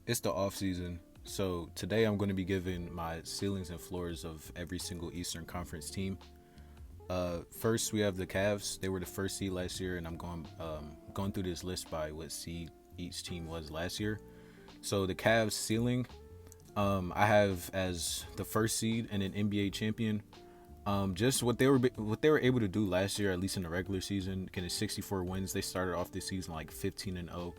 It's the off season, so today I'm going to be giving my ceilings and floors of every single Eastern Conference team. First we have the Cavs. They were the first seed last year, and I'm going through this list by what seed each team was last year. So the Cavs ceiling, I have as the first seed and an NBA champion. Just what they were able to do last year, at least in the regular season, getting 64 wins. They started off this season like 15-0.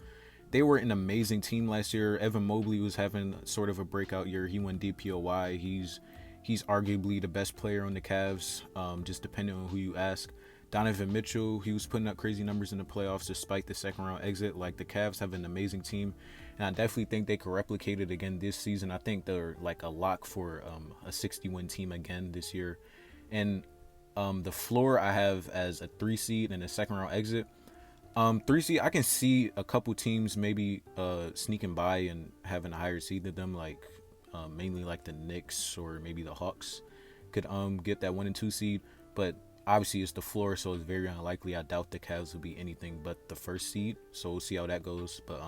They were an amazing team last year. Evan Mobley was having sort of a breakout year. He won DPOY. He's arguably the best player on the Cavs, just depending on who you ask. Donovan Mitchell, he was putting up crazy numbers in the playoffs despite the second round exit. Like, the Cavs have an amazing team, and I definitely think they could replicate it again this season. I think they're like a lock for a 60-win team again this year. And the floor I have as a 3 seed and a second round exit. 3 seed, I can see a couple teams maybe sneaking by and having a higher seed than them, like mainly like the Knicks or maybe the Hawks could get that 1 and 2 seed. But obviously it's the floor, so it's very unlikely. I doubt the Cavs will be anything but the first seed. So we'll see how that goes. But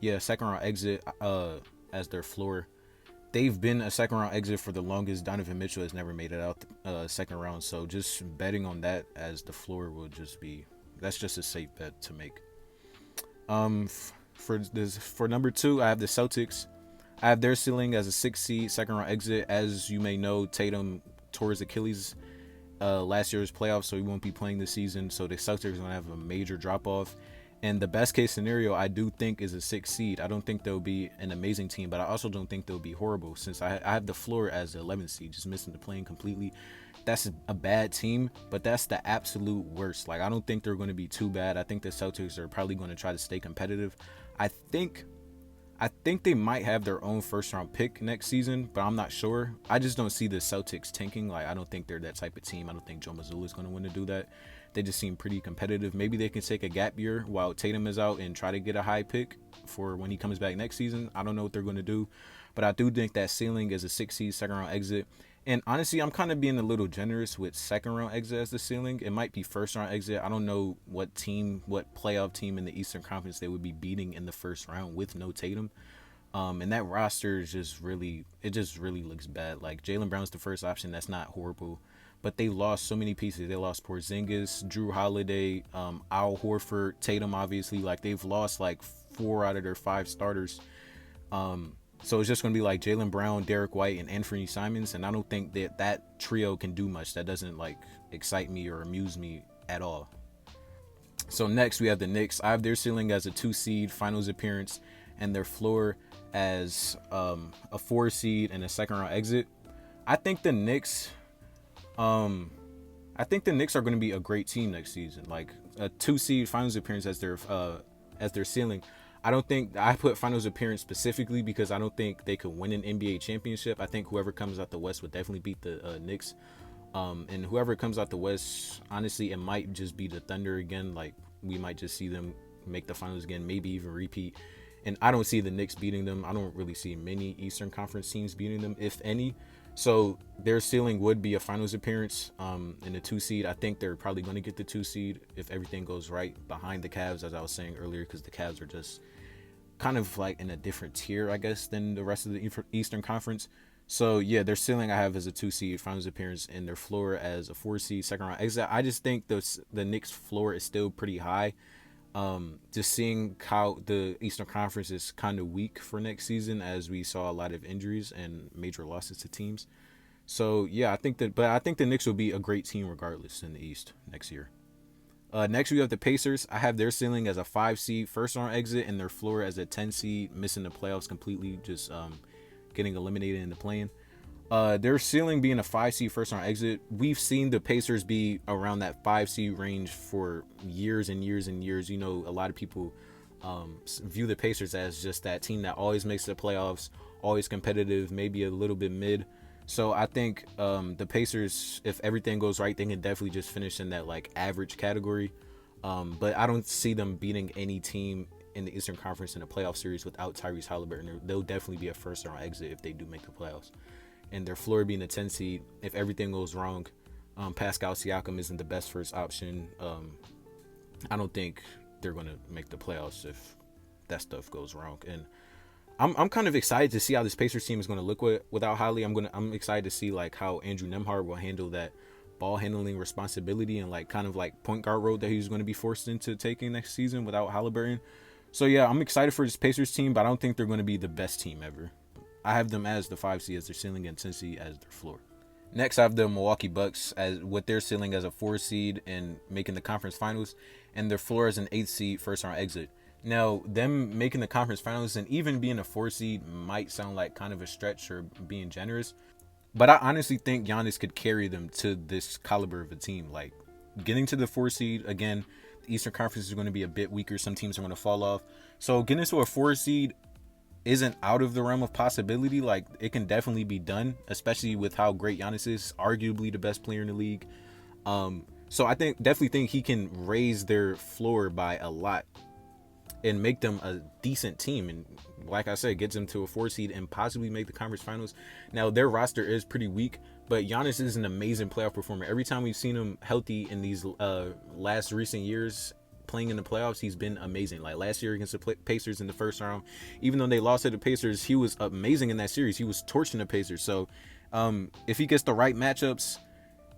yeah, second round exit as their floor. They've been a second round exit for the longest. Donovan Mitchell has never made it out the second round. So just betting on that as the floor will just be, that's just a safe bet to make. For number two, I have the Celtics. I have their ceiling as a 6 seed, second round exit. As you may know, Tatum tore his Achilles last year's playoffs, so he won't be playing this season. So the Celtics are gonna have a major drop off. And the best case scenario, I do think, is a 6 seed. I don't think they'll be an amazing team, but I also don't think they'll be horrible, since I have the floor as the 11th seed, just missing the plane completely. That's a bad team, but that's the absolute worst. Like, I don't think they're going to be too bad. I think the Celtics are probably going to try to stay competitive. I think I think they might have their own first round pick next season, but I'm not sure. I just don't see the Celtics tanking. Like, I don't think they're that type of team. I don't think Joe Mazzulla is going to win to do that. They just seem pretty competitive. Maybe they can take a gap year while Tatum is out and try to get a high pick for when he comes back next season. I don't know what they're going to do, but I do think that ceiling is a 6 seed, second round exit. And honestly, I'm kind of being a little generous with second round exit as the ceiling. It might be first round exit. I don't know what playoff team in the Eastern Conference they would be beating in the first round with no Tatum. And that roster is just really looks bad. Like, Jaylen Brown's the first option. That's not horrible, but they lost so many pieces. They lost Porzingis, Drew Holiday, Al Horford, Tatum. Obviously, like, they've lost like 4 out of their 5 starters. So it's just going to be like Jaylen Brown, Derek White, and Anthony Simons, and I don't think that trio can do much. That doesn't like excite me or amuse me at all. So next we have the Knicks. I have their ceiling as a 2 seed, finals appearance, and their floor as a 4 seed and a second round exit. I think the Knicks, I think the Knicks are going to be a great team next season. Like, a 2 seed, finals appearance as their ceiling. I don't think I put finals appearance specifically because I don't think they could win an NBA championship. I think whoever comes out the West would definitely beat the Knicks. And whoever comes out the West, honestly, it might just be the Thunder again. Like, we might just see them make the finals again, maybe even repeat. And I don't see the Knicks beating them. I don't really see many Eastern Conference teams beating them, if any. So their ceiling would be a finals appearance in the 2 seed. I think they're probably going to get the 2 seed if everything goes right behind the Cavs, as I was saying earlier, because the Cavs are just kind of like in a different tier, I guess, than the rest of the Eastern Conference. So yeah, their ceiling I have as a 2 seed, finals appearance, and their floor as a 4 seed, second round exit. I just think the Knicks floor is still pretty high. Just seeing how the Eastern Conference is kind of weak for next season, as we saw a lot of injuries and major losses to teams. So yeah, I think the Knicks will be a great team regardless in the East next year. Next we have the Pacers. I have their ceiling as a 5 seed, first round exit, and their floor as a 10 seed, missing the playoffs completely, just getting eliminated in the play-in. Their ceiling being a 5 seed, first round exit. We've seen the Pacers be around that 5 seed range for years and years and years. You know, a lot of people view the Pacers as just that team that always makes the playoffs, always competitive, maybe a little bit mid. So I think the Pacers, if everything goes right, they can definitely just finish in that like average category. But I don't see them beating any team in the Eastern Conference in a playoff series without Tyrese Halliburton. They'll definitely be a first round exit if they do make the playoffs. And their floor being a 10 seed, if everything goes wrong, Pascal Siakam isn't the best first option. I don't think they're going to make the playoffs if that stuff goes wrong. And I'm kind of excited to see how this Pacers team is going to look without Holly. I'm excited to see like how Andrew Nemhard will handle that ball handling responsibility and like kind of like point guard role that he's going to be forced into taking next season without Halliburton. So yeah, I'm excited for this Pacers team, but I don't think they're going to be the best team ever. I have them as the 5 seed as their ceiling and 10 seed as their floor. Next, I have the Milwaukee Bucks as with their ceiling as a 4 seed and making the conference finals, and their floor as an 8 seed first round exit. Now, them making the conference finals and even being a 4 seed might sound like kind of a stretch or being generous, but I honestly think Giannis could carry them to this caliber of a team. Like getting to the 4 seed again, the Eastern Conference is going to be a bit weaker. Some teams are going to fall off. So getting to a 4 seed isn't out of the realm of possibility. Like it can definitely be done, especially with how great Giannis is, arguably the best player in the league. So I definitely think he can raise their floor by a lot and make them a decent team. And like I said, gets them to a 4 seed and possibly make the conference finals. Now their roster is pretty weak, but Giannis is an amazing playoff performer. Every time we've seen him healthy in these last recent years, playing in the playoffs, he's been amazing. Like last year against the Pacers in the first round, even though they lost to the Pacers, he was amazing in that series. He was torching the Pacers. So if he gets the right matchups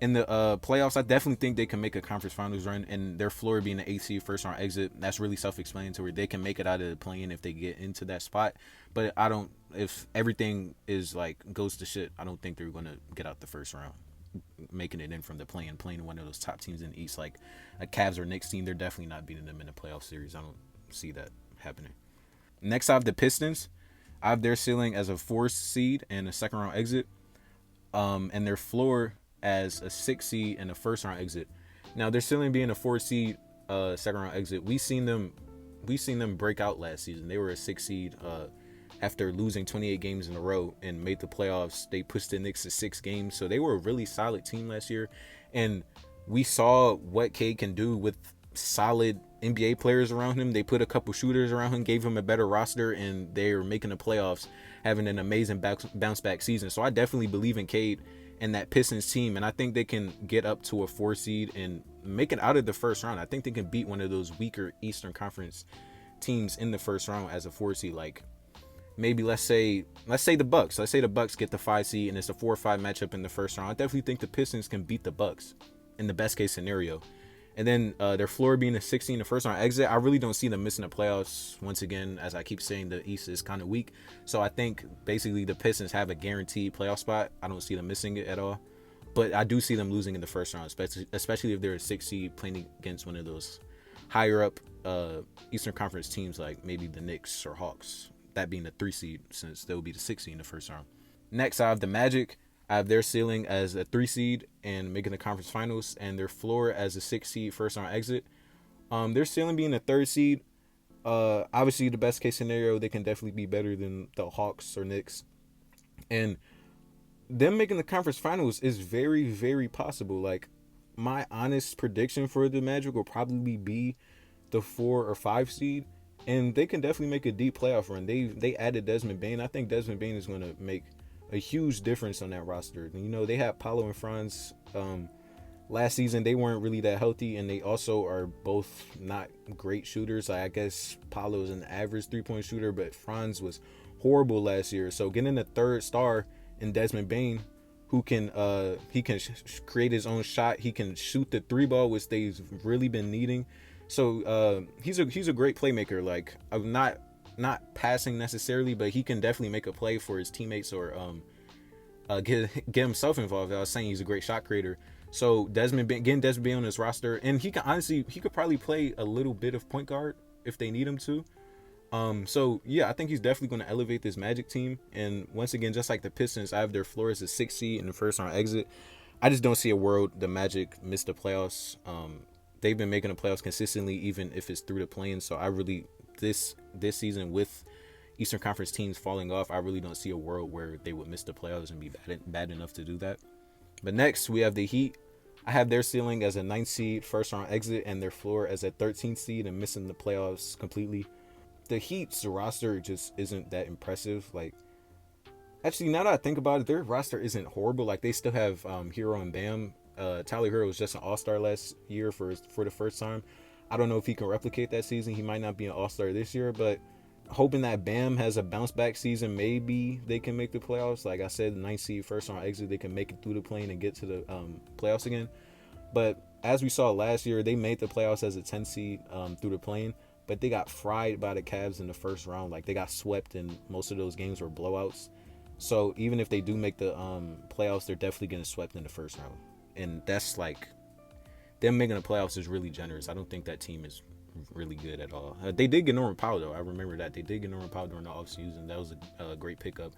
in the playoffs, I definitely think they can make a conference finals run, and their floor being an 8 seed first round exit, that's really self-explanatory. They can make it out of the play-in if they get into that spot, but I don't, if everything is like goes to shit, I don't think they're going to get out the first round making it in from the play-in, playing one of those top teams in the East, like a Cavs or Knicks team. They're definitely not beating them in the playoff series. I don't see that happening. Next, I have the Pistons. I have their ceiling as a 4 seed and a second round exit, and their floor as a 6 seed and a first round exit. Now, their ceiling being a 4 seed, second round exit. We seen them break out last season. They were a 6 seed. After losing 28 games in a row and made the playoffs, they pushed the Knicks to 6 games. So they were a really solid team last year. And we saw what Cade can do with solid NBA players around him. They put a couple shooters around him, gave him a better roster, and they're making the playoffs, having an amazing bounce back season. So I definitely believe in Cade and that Pistons team. And I think they can get up to a 4 seed and make it out of the first round. I think they can beat one of those weaker Eastern Conference teams in the first round as a 4 seed. Like, maybe let's say the Bucks. Let's say the Bucks get the 5 seed and it's a 4 or 5 matchup in the first round. I definitely think the Pistons can beat the Bucks in the best case scenario. And then their floor being a 16 in the first round exit, I really don't see them missing the playoffs. Once again, as I keep saying, the East is kind of weak. So I think basically the Pistons have a guaranteed playoff spot. I don't see them missing it at all. But I do see them losing in the first round, especially if they're a 6 seed playing against one of those higher up Eastern Conference teams like maybe the Knicks or Hawks. That being the 3 seed, since they'll be the 6 seed in the first round. Next, I have the Magic. I have their ceiling as a 3 seed and making the conference finals, and their floor as a 6 seed first round exit. Their ceiling being a 3rd seed. Obviously, the best case scenario, they can definitely be better than the Hawks or Knicks. And them making the conference finals is very, very possible. Like, my honest prediction for the Magic will probably be the 4 or 5 seed. And they can definitely make a deep playoff run. They added Desmond Bane. I think Desmond Bane is going to make a huge difference on that roster. You know, they had Paolo and Franz last season. They weren't really that healthy, and they also are both not great shooters. Like, I guess Paolo's an average 3-point shooter, but Franz was horrible last year. So getting a third star in Desmond Bane, who can he can create his own shot. He can shoot the 3 ball, which they've really been needing. So he's a great playmaker. Like, I'm not passing necessarily, but he can definitely make a play for his teammates or get himself involved. I was saying he's a great shot creator. So getting Desmond Bane on his roster, and he could probably play a little bit of point guard if they need him to. So yeah, I think he's definitely going to elevate this Magic team. And once again, just like the Pistons, I have their floor as a 6 seed in the first round exit. I just don't see a world the Magic miss the playoffs. They've been making the playoffs consistently, even if it's through the play-in. So I really, this season with Eastern Conference teams falling off, I really don't see a world where they would miss the playoffs and be bad enough to do that. But next, we have the Heat. I have their ceiling as a 9 seed, first round exit, and their floor as a 13 seed and missing the playoffs completely. The Heat's roster just isn't that impressive. Like, actually, now that I think about it, their roster isn't horrible. Like, they still have Hero and Bam. Tyler Hero was just an all-star last year for the first time. I don't know if he can replicate that season. He might not be an all-star this year, but hoping that Bam has a bounce back season. Maybe they can make the playoffs. Like I said, the ninth seed, first round exit, they can make it through the plane and get to the playoffs again. But as we saw last year, they made the playoffs as a 10 seed through the plane, but they got fried by the Cavs in the first round. Like they got swept, and most of those games were blowouts. So even if they do make the playoffs, they're definitely getting swept in the first round, and that's like them making the playoffs is really generous. I don't think that team is really good at all. They did get Norman Powell though. I remember that they did get Norman Powell during the offseason. That was a great pickup.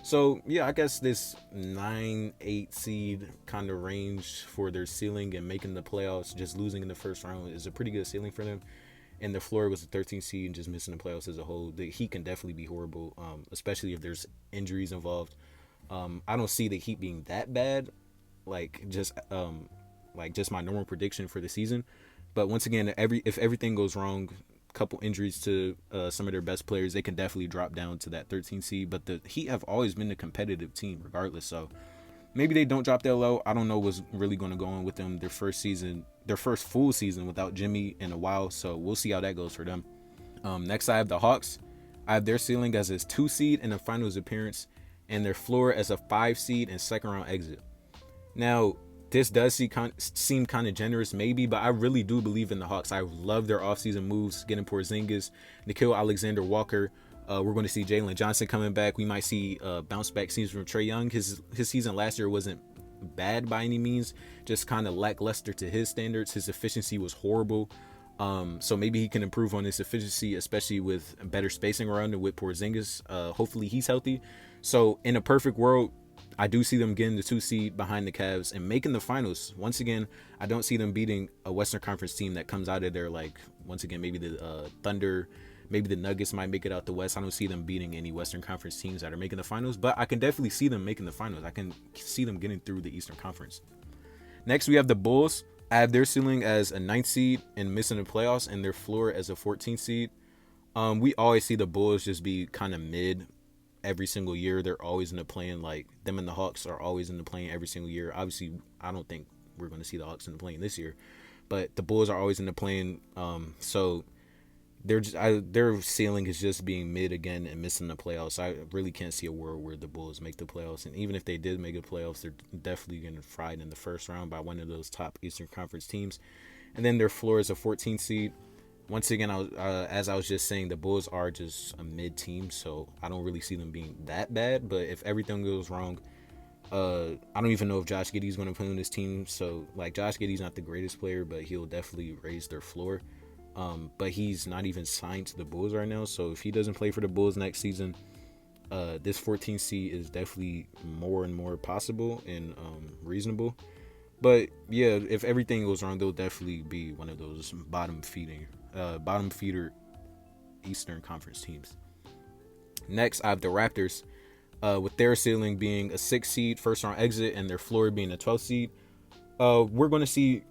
So yeah, I guess this 9-8 seed kind of range for their ceiling and making the playoffs, just losing in the first round is a pretty good ceiling for them. And the floor was a 13 seed and just missing the playoffs as a whole. The Heat can definitely be horrible, especially if there's injuries involved. I don't see the Heat being that bad, like just my normal prediction for the season. But once again, if everything goes wrong, couple injuries to some of their best players, they can definitely drop down to that 13 seed. But the Heat have always been a competitive team, regardless. So maybe they don't drop that low. I don't know what's really going to go on with them. Their first full season without Jimmy in a while. So we'll see how that goes for them. Next, I have the Hawks. I have their ceiling as a 2 seed in the finals appearance, and their floor as a 5 seed and second round exit. Now, this does seem kind of generous, maybe, but I really do believe in the Hawks. I love their offseason moves, getting Porzingis, Nickeil Alexander-Walker. We're going to see Jalen Johnson coming back. We might see bounce back seasons from Trae Young. His season last year wasn't bad by any means, just kind of lackluster to his standards. His efficiency was horrible. So maybe he can improve on his efficiency, especially with better spacing around and with Porzingis. Hopefully he's healthy. So in a perfect world, I do see them getting the 2 seed behind the Cavs and making the finals. Once again, I don't see them beating a Western Conference team that comes out of there. Like, once again, maybe the Thunder, maybe the Nuggets might make it out the West. I don't see them beating any Western Conference teams that are making the finals, but I can definitely see them making the finals. I can see them getting through the Eastern Conference. Next, we have the Bulls. I have their ceiling as a 9th seed and missing the playoffs, and their floor as a 14th seed. We always see the Bulls just be kind of mid every single year. They're always in the play-in. Like, them and the Hawks are always in the play-in every single year. Obviously, I don't think we're going to see the Hawks in the play-in this year, but the Bulls are always in the play-in. So their ceiling is just being mid again and missing the playoffs. I really can't see a world where the Bulls make the playoffs, and even if they did make the playoffs, they're definitely getting fried in the first round by one of those top Eastern Conference teams. And then their floor is a 14th seed. Once again, as I was just saying, the Bulls are just a mid team, so I don't really see them being that bad. But if everything goes wrong, I don't even know if Josh Giddey's going to play on this team. So, like, Josh Giddey's not the greatest player, but he'll definitely raise their floor. But he's not even signed to the Bulls right now, so if he doesn't play for the Bulls next season, this 14th seed is definitely more and more possible and reasonable. But yeah, if everything goes wrong, they'll definitely be one of those bottom feeder Eastern Conference teams. Next, I have the Raptors, with their ceiling being a 6 seed, first round exit, and their floor being a 12 seed. We're going to see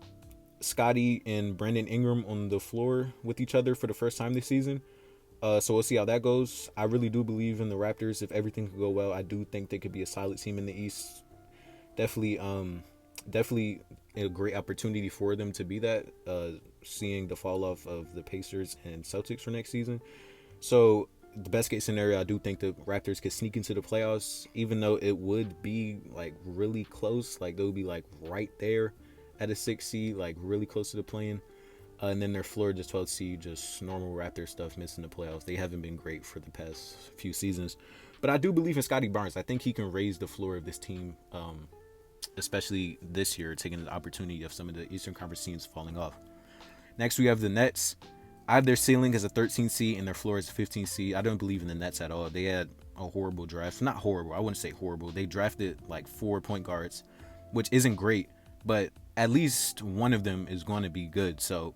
Scottie and Brandon Ingram on the floor with each other for the first time this season. So we'll see how that goes. I really do believe in the Raptors. If everything could go well, I do think they could be a solid team in the East. Definitely a great opportunity for them to be that, seeing the fall off of the Pacers and Celtics for next season. So the best case scenario, I do think the Raptors could sneak into the playoffs, even though it would be like really close. Like they'll be like right there at a 6 seed, like really close to the play-in. And then their floor, just 12 seed, just normal Raptor stuff, missing the playoffs. They haven't been great for the past few seasons. But I do believe in Scottie Barnes. I think he can raise the floor of this team, especially this year, taking the opportunity of some of the Eastern Conference teams falling off. Next, we have the Nets. I have their ceiling as a 13 seed and their floor as a 15 seed. I don't believe in the Nets at all. They had a horrible draft. Not horrible. I wouldn't say horrible. They drafted like 4 point guards, which isn't great, but at least one of them is going to be good. So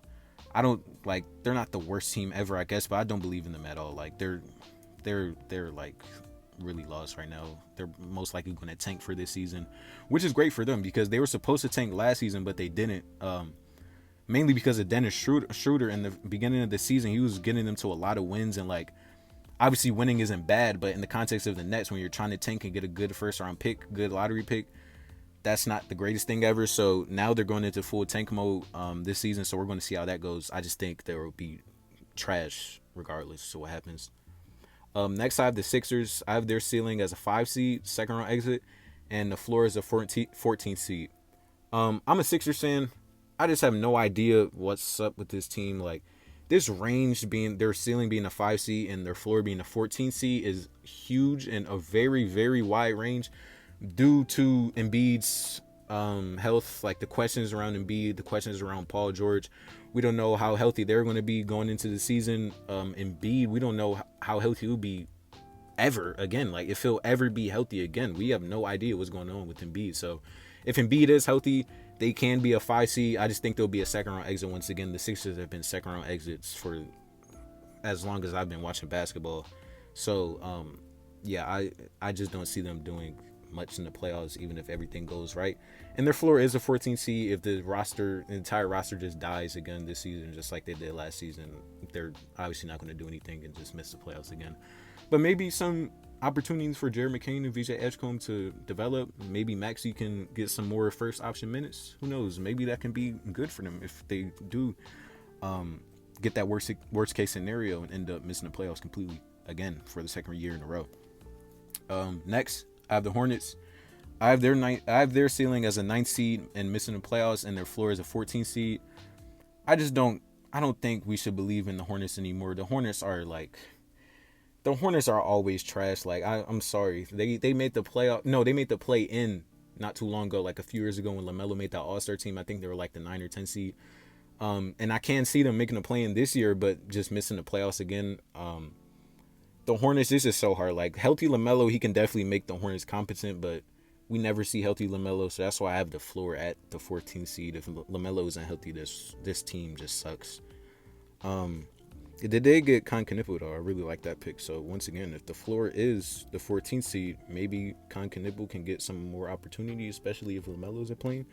I don't like, they're not the worst team ever, I guess, but I don't believe in them at all. Like they're like really lost right now. They're most likely going to tank for this season, which is great for them because they were supposed to tank last season, but they didn't. Mainly because of Dennis Schroeder in the beginning of the season, he was getting them to a lot of wins, and like obviously winning isn't bad, but in the context of the Nets, when you're trying to tank and get a good first round pick, good lottery pick, that's not the greatest thing ever. So now they're going into full tank mode this season, so we're going to see how that goes. I just think there will be trash regardless of what happens. Next, I have the Sixers. I have their ceiling as a 5 seed, second round exit, and the floor is a 14 seed. I'm a Sixers fan. I just have no idea what's up with this team. Like, this range being their ceiling being a 5 seed and their floor being a 14 seed is huge and a very, very wide range due to Embiid's health, like the questions around Embiid, the questions around Paul George. We don't know how healthy they're going to be going into the season. Embiid, we don't know how healthy he'll be ever again. Like, if he'll ever be healthy again, we have no idea what's going on with Embiid. So if Embiid is healthy, they can be a 5 seed. I just think they'll be a second round exit once again. The Sixers have been second round exits for as long as I've been watching basketball. So yeah, I just don't see them doing much in the playoffs, even if everything goes right. And their floor is a 14 seed. If the entire roster just dies again this season, just like they did last season, they're obviously not going to do anything and just miss the playoffs again. But maybe some opportunities for Jared McCain and VJ Edgecombe to develop. Maybe Maxey can get some more first option minutes. Who knows? Maybe that can be good for them if they do get that worst case scenario and end up missing the playoffs completely again for the second year in a row. Next, I have the Hornets. I have their ceiling as a 9th seed and missing the playoffs, and their floor as a 14 seed. I don't think we should believe in the Hornets anymore. The Hornets are always trash. Like, I'm sorry. They made the playoff. No, they made the play in not too long ago, like a few years ago when LaMelo made that All-Star team. I think they were like the 9 or 10 seed. And I can see them making a play in this year, but just missing the playoffs again. The Hornets, this is so hard. Like, healthy LaMelo, he can definitely make the Hornets competent, but we never see healthy LaMelo, so that's why I have the floor at the 14th seed. If LaMelo isn't healthy, this team just sucks. They did get Con Knipple, though. I really like that pick. So once again, if the floor is the 14th seed, maybe Con Knipple can get some more opportunity, especially if LaMelo isn't playing.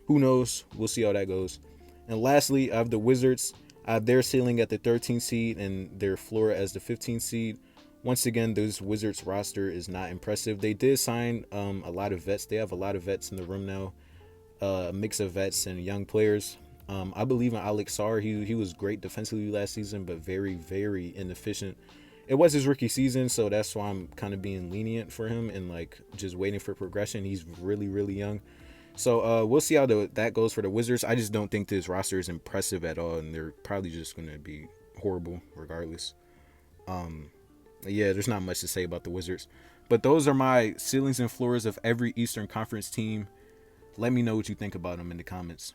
Who knows? We'll see how that goes. And lastly, I have the Wizards. I have their ceiling at the 13th seed and their floor as the 15th seed. Once again, this Wizards roster is not impressive. They did sign a lot of vets. They have a lot of vets in the room now, a mix of vets and young players. I believe in Alex Sarr. He was great defensively last season, but very, very inefficient. It was his rookie season, so that's why I'm kind of being lenient for him and like just waiting for progression. He's really, really young. So we'll see how that goes for the Wizards. I just don't think this roster is impressive at all, and they're probably just going to be horrible regardless. Yeah, there's not much to say about the Wizards. But those are my ceilings and floors of every Eastern Conference team. Let me know what you think about them in the comments.